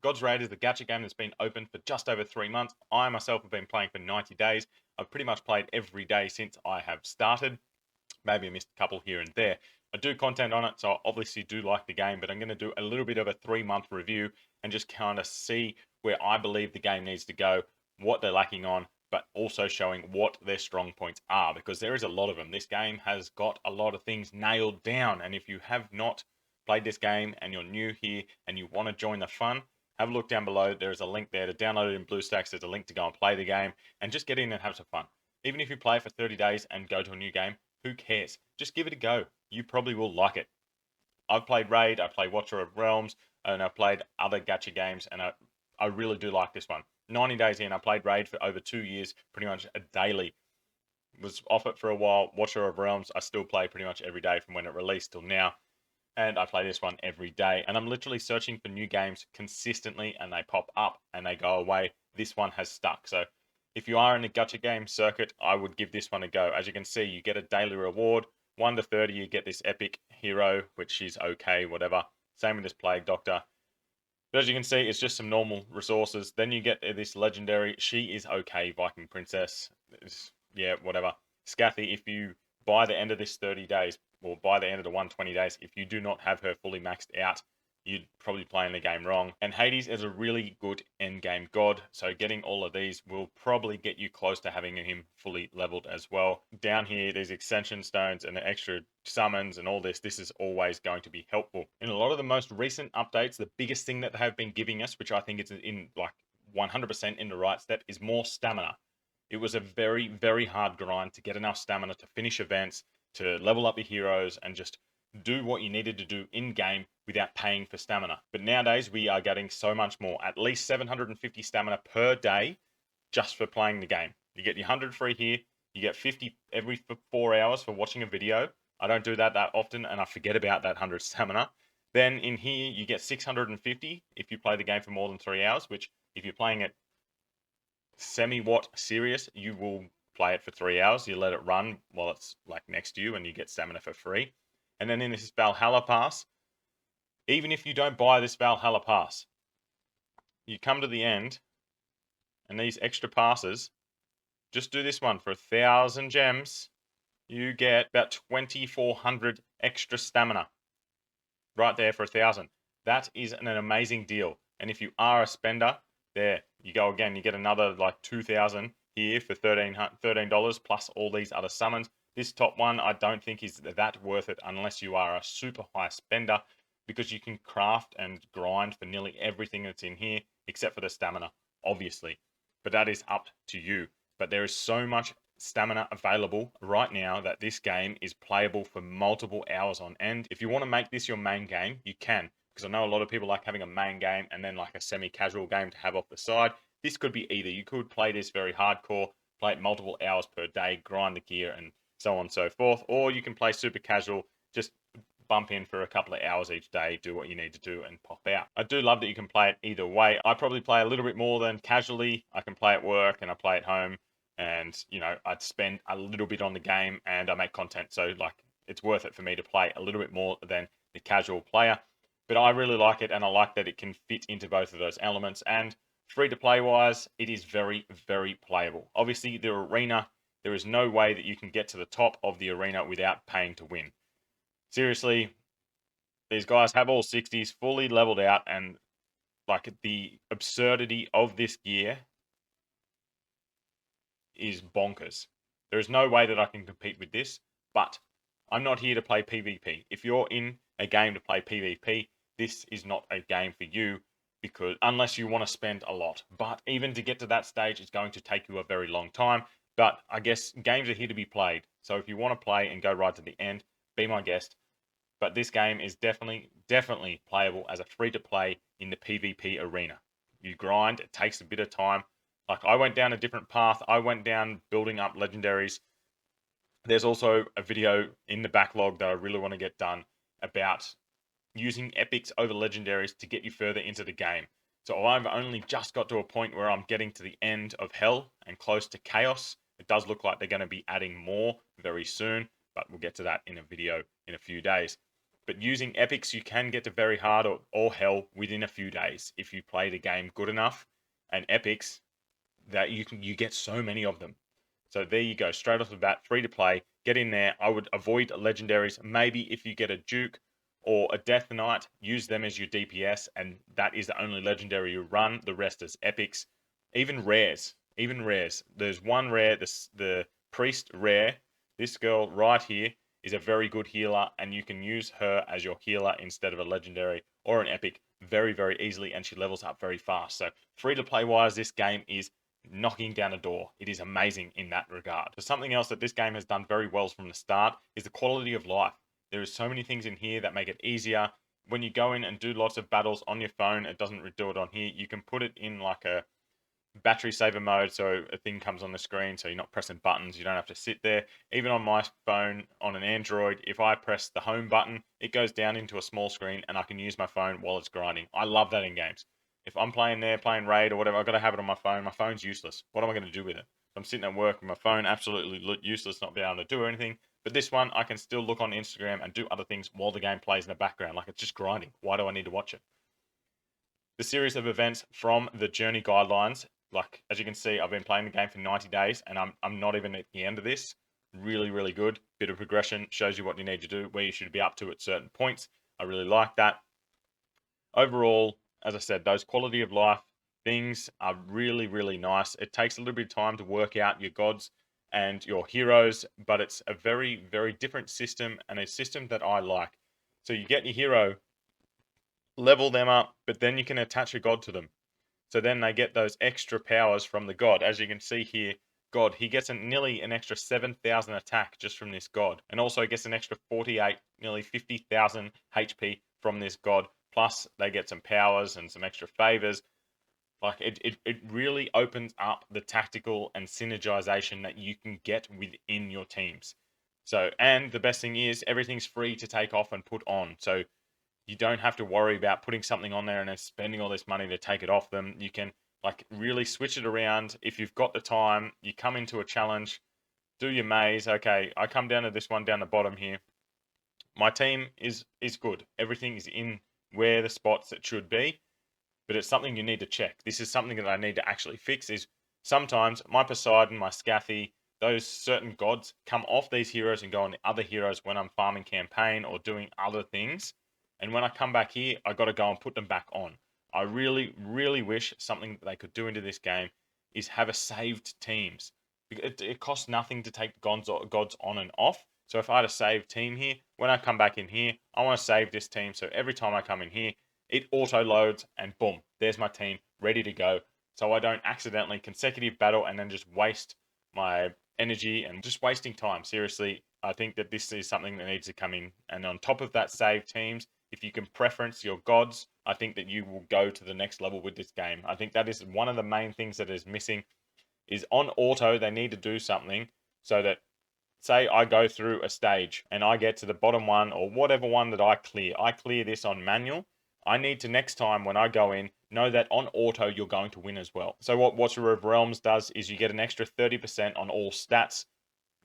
God's Raid is the gacha game that's been open for just over 3 months. I myself have been playing for 90 days. I've pretty much played every day since I have started. Maybe I missed a couple here and there. I do content on it, so I obviously do like the game, but I'm going to do a little bit of a 3 month review and just kind of see where I believe the game needs to go, what they're lacking on, but also showing what their strong points are, because there is a lot of them. This game has got a lot of things nailed down, and if you have not played this game and you're new here and you want to join the fun, have a look down below. There's a link there to download it in BlueStacks. There's a link to go and play the game and just get in and have some fun. Even if you play it for 30 days and go to a new game, who cares? Just give it a go. You probably will like it. I've played Raid, I played Watcher of Realms, and I've played other gacha games, and I really do like this one. 90 days in, I played Raid for over 2 years, pretty much a daily. Was off it for a while. Watcher of Realms, I still play pretty much every day from when it released till now. And I play this one every day. And I'm literally searching for new games consistently, and they pop up and they go away. This one has stuck. So if you are in the gacha game circuit, I would give this one a go. As you can see, you get a daily reward. 1 to 30, you get this epic hero, which is okay, whatever. Same with this Plague Doctor. But as you can see, it's just some normal resources. Then you get this legendary. She is okay, Viking Princess. Yeah, whatever. Scathy, if you, by the end of this 30 days, or by the end of the 120 days, if you do not have her fully maxed out, you'd probably playing the game wrong. And Hades is a really good end game god, so getting all of these will probably get you close to having him fully leveled as well. Down here, there's extension stones and the extra summons and all this. This is always going to be helpful. In a lot of the most recent updates, the biggest thing that they have been giving us, which I think is in like 100% in the right step, is more stamina. It was a very, very hard grind to get enough stamina to finish events, to level up your heroes, and just do what you needed to do in game without paying for stamina. But nowadays we are getting so much more, at least 750 stamina per day just for playing the game. You get your 100 free here, you get 50 every 4 hours for watching a video. I don't do that often, and I forget about that 100 stamina. Then in here you get 650 if you play the game for more than 3 hours, which if you're playing it semi-watt serious, you will play it for 3 hours. You let it run while it's like next to you, and you get stamina for free. And then in this Valhalla Pass, even if you don't buy this Valhalla Pass, you come to the end, and these extra passes, just do this one for 1,000 gems. You get about 2,400 extra stamina right there for 1,000. That is an amazing deal. And if you are a spender, there you go again. You get another like 2,000 here for $13 plus all these other summons. This top one I don't think is that worth it unless you are a super high spender, because you can craft and grind for nearly everything that's in here except for the stamina, obviously. But that is up to you. But there is so much stamina available right now that this game is playable for multiple hours on end. If you want to make this your main game, you can, because I know a lot of people like having a main game and then like a semi-casual game to have off the side. This could be either. You could play this very hardcore, play it multiple hours per day, grind the gear and so on and so forth, or you can play super casual, just bump in for a couple of hours each day, do what you need to do and pop out. I do love that you can play it either way. I probably play a little bit more than casually. I can play at work and I play at home, and I'd spend a little bit on the game and I make content, so like it's worth it for me to play a little bit more than the casual player. But I really like it, and I like that it can fit into both of those elements. And free to play wise, it is very, very playable. Obviously the arena, there is no way that you can get to the top of the arena without paying to win. Seriously, these guys have all 60s fully leveled out, and like the absurdity of this gear is bonkers. There is no way that I can compete with this, but I'm not here to play PvP. If you're in a game to play PvP, this is not a game for you, because unless you want to spend a lot. But even to get to that stage, it's going to take you a very long time. But I guess games are here to be played. So if you want to play and go right to the end, be my guest. But this game is definitely playable as a free-to-play in the PvP arena. You grind, it takes a bit of time. Like I went down a different path. I went down building up legendaries. There's also a video in the backlog that I really want to get done about using epics over legendaries to get you further into the game. So I've only just got to a point where I'm getting to the end of hell and close to chaos. It does look like they're going to be adding more very soon, but we'll get to that in a video in a few days. But using epics, you can get to very hard or hell within a few days if you play the game good enough. And epics, that you get so many of them. So there you go, straight off the bat, free to play. Get in there. I would avoid legendaries. Maybe if you get a Duke or a Death Knight, use them as your DPS, and that is the only legendary you run. The rest is epics. Even rares. Even rares. There's one rare, the Priest rare. This girl right here is a very good healer, and you can use her as your healer instead of a legendary or an epic very, very easily, and she levels up very fast. So free to play wise, this game is knocking down a door. It is amazing in that regard. So something else that this game has done very well from the start is the quality of life. There is so many things in here that make it easier. When you go in and do lots of battles on your phone, it doesn't do it on here. You can put it in like a battery saver mode, so a thing comes on the screen, so you're not pressing buttons. You don't have to sit there. Even on my phone, on an Android, if I press the home button, it goes down into a small screen, and I can use my phone while it's grinding. I love that in games. If I'm playing there, playing Raid or whatever, I've got to have it on my phone. My phone's useless. What am I going to do with it? I'm sitting at work with my phone, absolutely useless, not being able to do anything. But this one, I can still look on Instagram and do other things while the game plays in the background. Like, it's just grinding. Why do I need to watch it? The series of events from the journey guidelines, like as you can see, I've been playing the game for 90 days, and I'm not even at the end of this. Really, really good. Bit of progression, shows you what you need to do, where you should be up to at certain points. I really like that. Overall, as I said, those quality of life things are really, really nice. It takes a little bit of time to work out your gods and your heroes, but it's a very, very different system, and a system that I like. So you get your hero, level them up, but then you can attach a god to them. So then they get those extra powers from the god. As you can see here, God, he gets nearly an extra 7,000 attack just from this god, and also gets an extra 48, nearly 50,000 HP from this god. Plus, they get some powers and some extra favors. Like it really opens up the tactical and synergization that you can get within your teams. So, and the best thing is everything's free to take off and put on. So you don't have to worry about putting something on there and then spending all this money to take it off them. You can like really switch it around. If you've got the time, you come into a challenge, do your maze. Okay, I come down to this one down the bottom here. My team is good. Everything is in where the spots it should be, but it's something you need to check. This is something that I need to actually fix. Is sometimes my Poseidon, my Scathy, those certain gods come off these heroes and go on the other heroes when I'm farming campaign or doing other things. And when I come back here, I got to go and put them back on. I really, really wish something that they could do into this game is have a saved teams. It costs nothing to take gods on and off. So if I had a saved team here, when I come back in here, I want to save this team. So every time I come in here, it auto loads and boom, there's my team ready to go. So I don't accidentally consecutive battle and then just waste my energy and just wasting time. Seriously, I think that this is something that needs to come in. And on top of that, save teams. If you can preference your gods, I think that you will go to the next level with this game. I think that is one of the main things that is missing. Is on auto, they need to do something so that, say I go through a stage and I get to the bottom one or whatever one that I clear this on manual. I need to next time when I go in, know that on auto you're going to win as well. So what Watcher of Realms does is you get an extra 30% on all stats,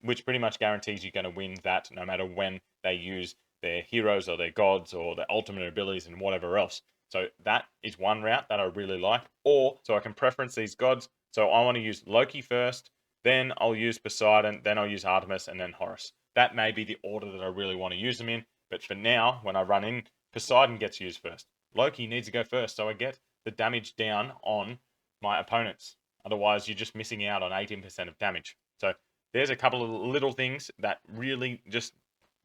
which pretty much guarantees you're going to win that no matter when they use their heroes or their gods or their ultimate abilities and whatever else. So that is one route that I really like. Or, so I can preference these gods. So I want to use Loki first, then I'll use Poseidon, then I'll use Artemis, and then Horus. That may be the order that I really want to use them in. But for now, when I run in, Poseidon gets used first. Loki needs to go first, so I get the damage down on my opponents. Otherwise, you're just missing out on 18% of damage. So there's a couple of little things that really just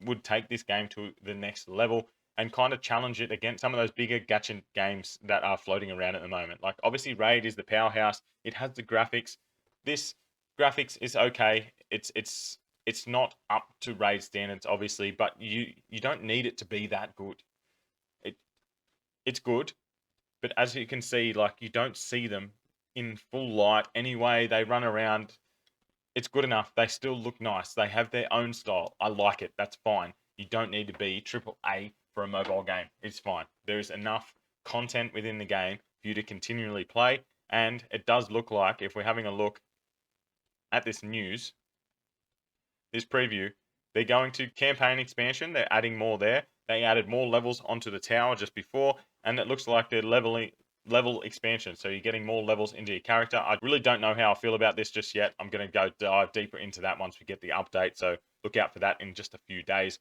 would take this game to the next level and kind of challenge it against some of those bigger gacha games that are floating around at the moment. Like obviously Raid is the powerhouse. It has the graphics. This graphics is okay. It's not up to Raid standards, obviously, but you don't need it to be that good. It's good, but as you can see, like you don't see them in full light anyway. They run around. It's good enough. They still look nice. They have their own style. I like it. That's fine. You don't need to be triple A for a mobile game. It's fine. There's enough content within the game for you to continually play. And it does look like, if we're having a look at this news, this preview, they're going to campaign expansion. They're adding more there. They added more levels onto the tower just before, and it looks like they're level expansion. So you're getting more levels into your character. I really don't know how I feel about this just yet. I'm going to go dive deeper into that once we get the update. So look out for that in just a few days.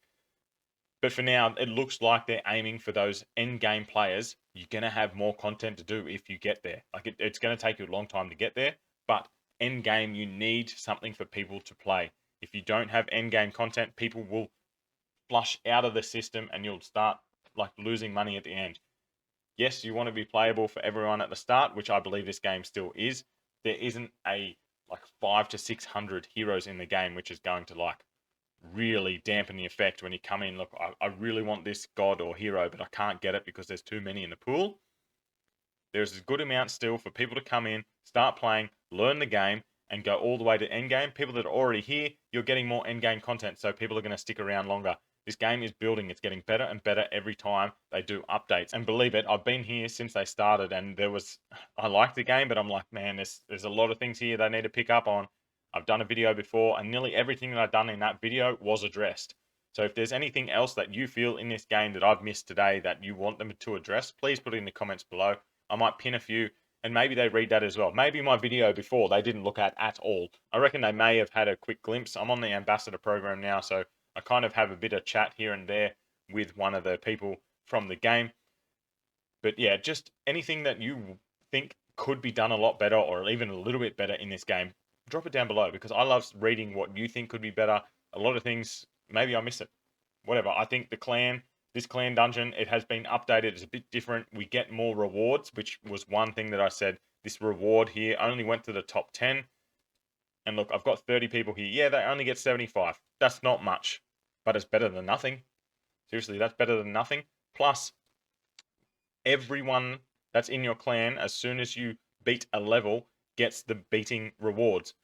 But for now, it looks like they're aiming for those end game players. You're going to have more content to do if you get there. Like it's going to take you a long time to get there, but end game, you need something for people to play. If you don't have end game content, people will flush out of the system and you'll start like losing money at the end. Yes, you want to be playable for everyone at the start, which I believe this game still is. There isn't a like 5 to 600 heroes in the game, which is going to like really dampen the effect when you come in. Look, I really want this god or hero, but I can't get it because there's too many in the pool. There's a good amount still for people to come in, start playing, learn the game, and go all the way to end game. People that are already here, you're getting more end game content, so people are going to stick around longer. This game is building. It's getting better and better every time they do updates. And believe it, I've been here since they started, and I like the game, but I'm like, man, there's a lot of things here they need to pick up on. I've done a video before, and nearly everything that I've done in that video was addressed. So if there's anything else that you feel in this game that I've missed today that you want them to address, please put it in the comments below. I might pin a few, and maybe they read that as well. Maybe my video before they didn't look at all. I reckon they may have had a quick glimpse. I'm on the ambassador program now, so I kind of have a bit of chat here and there with one of the people from the game. But yeah, just anything that you think could be done a lot better or even a little bit better in this game, drop it down below because I love reading what you think could be better. A lot of things, maybe I miss it. Whatever. I think this clan dungeon, it has been updated. It's a bit different. We get more rewards, which was one thing that I said. This reward here only went to the top 10. And look, I've got 30 people here. Yeah, they only get 75. That's not much, but it's better than nothing. Seriously, that's better than nothing. Plus, everyone that's in your clan, as soon as you beat a level, gets the beating rewards.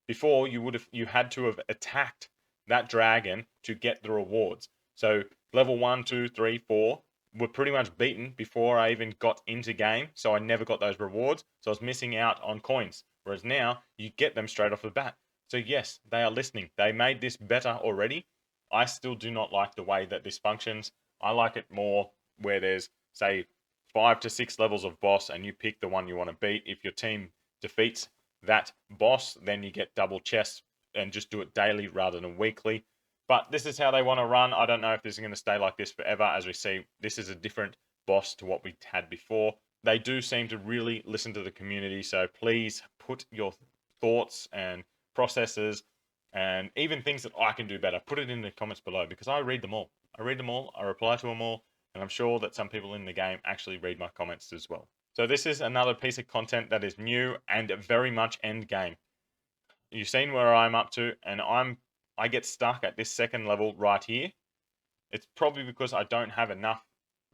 Before, you had to have attacked that dragon to get the rewards. So level 1, 2, 3, 4 were pretty much beaten before I even got into game. So I never got those rewards. So I was missing out on coins. Whereas now you get them straight off the bat. So yes, they are listening. They made this better already. I still do not like the way that this functions. I like it more where there's, say, 5 to 6 levels of boss and you pick the one you want to beat. If your team defeats that boss, then you get double chests and just do it daily rather than weekly. But this is how they want to run. I don't know if this is going to stay like this forever. As we see, this is a different boss to what we had before. They do seem to really listen to the community. So please put your thoughts and processes and even things that I can do better. Put it in the comments below because I read them all. I read them all. I reply to them all. And I'm sure that some people in the game actually read my comments as well. So this is another piece of content that is new and very much end game. You've seen where I'm up to, and I get stuck at this second level right here. It's probably because I don't have enough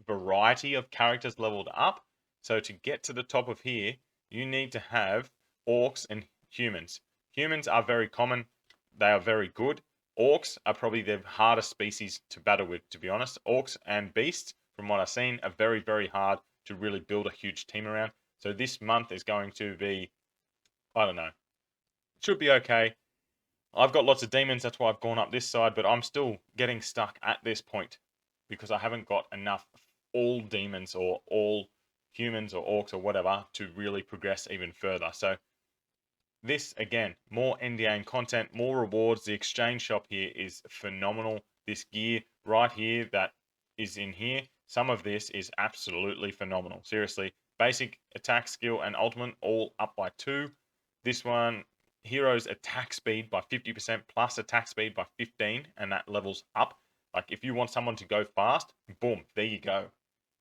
variety of characters leveled up. So to get to the top of here, you need to have orcs and humans. Humans are very common. They are very good. Orcs are probably the hardest species to battle with, to be honest. Orcs and beasts, from what I've seen, are very, very hard to really build a huge team around. So this month is going to be, I don't know, it should be okay. I've got lots of demons, that's why I've gone up this side, but I'm still getting stuck at this point because I haven't got enough all demons or all humans or orcs or whatever to really progress even further. So this, again, more end game content, more rewards. The exchange shop here is phenomenal. This gear right here that is in here, some of this is absolutely phenomenal. Seriously, basic attack skill and ultimate all up by 2. This one, heroes attack speed by 50% plus attack speed by 15, and that levels up. Like if you want someone to go fast, boom, there you go.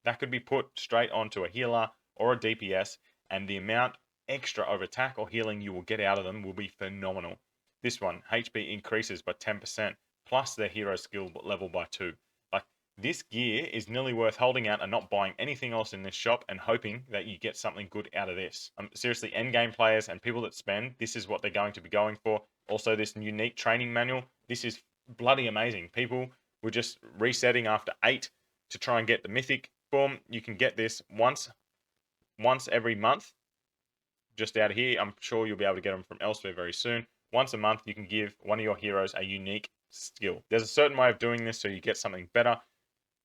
That could be put straight onto a healer or a DPS, and the amount extra of attack or healing you will get out of them will be phenomenal. This one, HP increases by 10%, plus their hero skill level by 2. Like, this gear is nearly worth holding out and not buying anything else in this shop and hoping that you get something good out of this. Seriously, endgame players and people that spend, this is what they're going to be going for. Also, this unique training manual, this is bloody amazing. People were just resetting after 8 to try and get the Mythic. Boom, you can get this once every month. Just out of here, I'm sure you'll be able to get them from elsewhere very soon. Once a month, you can give one of your heroes a unique skill. There's a certain way of doing this so you get something better.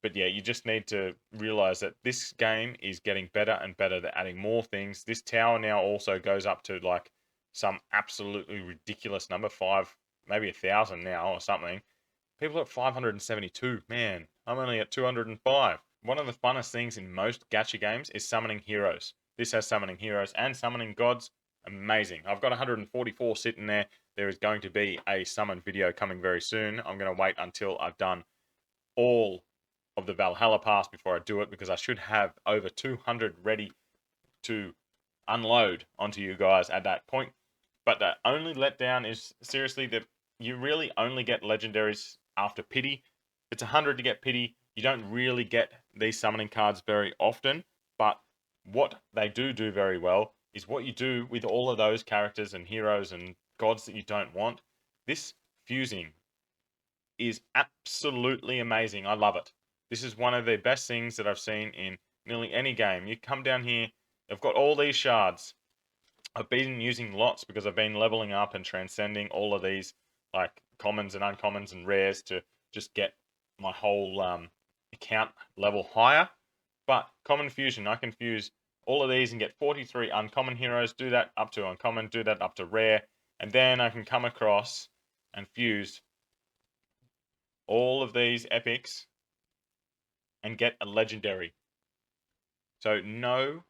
But yeah, you just need to realize that this game is getting better and better. They're adding more things. This tower now also goes up to like some absolutely ridiculous number, five, maybe 1,000 now or something. People are at 572. Man, I'm only at 205. One of the funnest things in most gacha games is summoning heroes. This has summoning heroes and summoning gods. Amazing. I've got 144 sitting there. There is going to be a summon video coming very soon. I'm going to wait until I've done all of the Valhalla Pass before I do it, because I should have over 200 ready to unload onto you guys at that point. But the only letdown is seriously that you really only get legendaries after pity. It's 100 to get pity. You don't really get these summoning cards very often, but what they do very well is what you do with all of those characters and heroes and gods that you don't want. This fusing is absolutely amazing. I love it. This is one of the best things that I've seen in nearly any game. You come down here, I've got all these shards. I've been using lots because I've been leveling up and transcending all of these like commons and uncommons and rares to just get my whole account level higher. But common fusion, I can fuse all of these and get 43 uncommon heroes, do that up to uncommon, do that up to rare, and then I can come across and fuse all of these epics and get a legendary. So no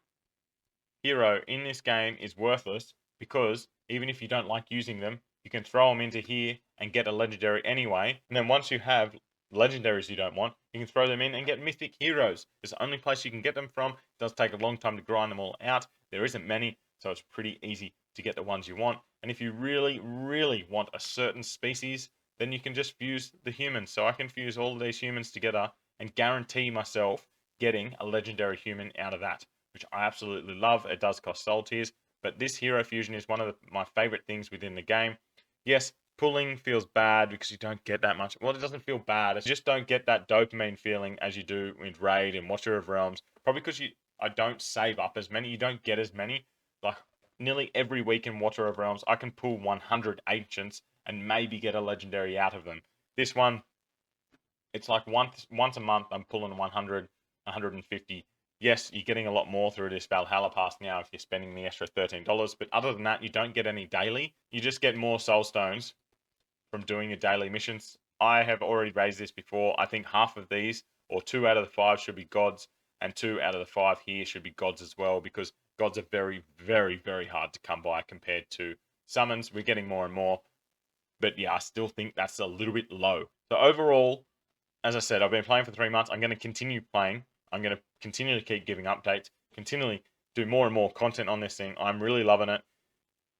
hero in this game is worthless, because even if you don't like using them, you can throw them into here and get a legendary anyway. And then once you have legendaries you don't want, you can throw them in and get mythic heroes. It's the only place you can get them from. It does take a long time to grind them all out. There isn't many, so it's pretty easy to get the ones you want. And if you really, really want a certain species, then you can just fuse the humans. So I can fuse all of these humans together and guarantee myself getting a legendary human out of that, which I absolutely love. It does cost soul tiers, but this hero fusion is one of my favorite things within the game. Yes, pulling feels bad because you don't get that much. Well, it doesn't feel bad. It's just don't get that dopamine feeling as you do with Raid and Watcher of Realms. Probably because I don't save up as many. You don't get as many. Like nearly every week in Watcher of Realms, I can pull 100 ancients and maybe get a legendary out of them. This one, it's like once a month I'm pulling 100, 150. Yes, you're getting a lot more through this Valhalla Pass now if you're spending the extra $13, but other than that, you don't get any daily. You just get more soul stones from doing your daily missions. I have already raised this before. I think half of these, or 2 out of the 5, should be gods, and 2 out of the 5 here should be gods as well, because gods are very, very, very hard to come by compared to summons. We're getting more and more, but yeah, I still think that's a little bit low. So overall, as I said, I've been playing for 3 months. I'm going to continue playing. I'm going to continue to keep giving updates, continually do more and more content on this thing. I'm really loving it.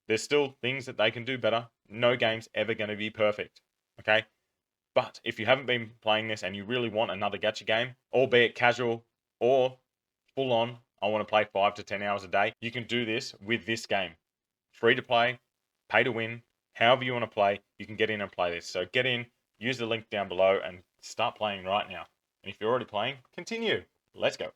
There's still things that they can do better. No game's ever going to be perfect. Okay? But if you haven't been playing this and you really want another gacha game, albeit casual or full on, I want to play 5 to 10 hours a day, you can do this with this game. Free to play, pay to win, however you want to play, you can get in and play this. So get in, use the link down below and start playing right now. And if you're already playing, continue. Let's go.